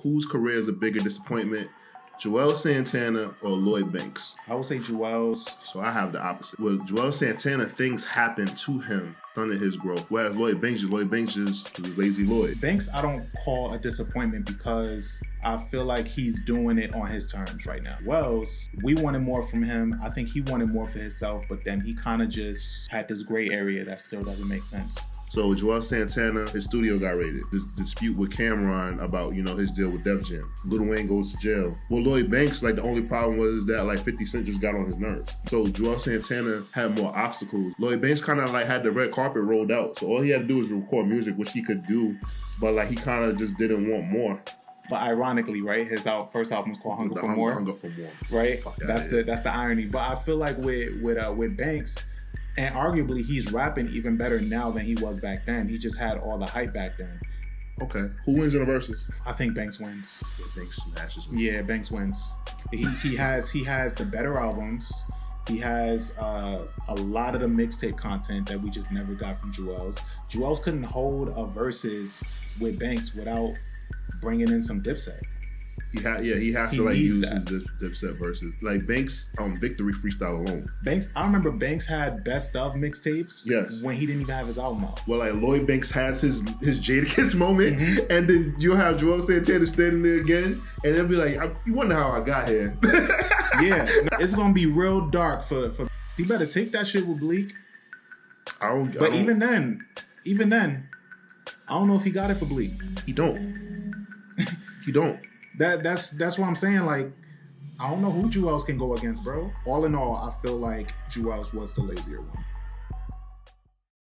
Whose career is a bigger disappointment, Juelz Santana or Lloyd Banks? I would say Juelz. So I have the opposite. With Juelz Santana, things happened to him under his growth. Whereas Lloyd Banks just was lazy Lloyd. Banks, I don't call a disappointment because I feel like he's doing it on his terms right now. Juelz, we wanted more from him. I think he wanted more for himself, but then he kind of just had this gray area that still doesn't make sense. So Juelz Santana, his studio got raided. This dispute with Cameron about, his deal with Def Jam. Lil Wayne goes to jail. Well, Lloyd Banks, the only problem was that 50 Cent just got on his nerves. So Juelz Santana had more obstacles. Lloyd Banks kind of had the red carpet rolled out. So all he had to do was record music, which he could do, but he kind of just didn't want more. But ironically, right, his first album was called Hunger for More. Hunger for More. Right? That's the irony. But I feel like with Banks, and arguably, he's rapping even better now than he was back then. He just had all the hype back then. Okay. Who wins in the verses? I think Banks wins. Yeah, Banks smashes him. Yeah, Banks wins. He has the better albums. He has a lot of the mixtape content that we just never got from Juelz. Juelz couldn't hold a verses with Banks without bringing in some Dipset. He has to use his Dipset verses. Banks Victory freestyle alone. Banks, I remember Banks had best of mixtapes. Yes. When he didn't even have his album out. Well, Lloyd Banks has his Jadakiss moment, and then you'll have Juelz Santana standing there again, and they'll be like, "You wonder how I got here." Yeah, it's gonna be real dark for. He better take that shit with Bleak. Even then, I don't know if he got it for Bleak. He don't. He don't. That's what I'm saying. I don't know who Juelz can go against, bro. All in all, I feel like Juelz was the lazier one.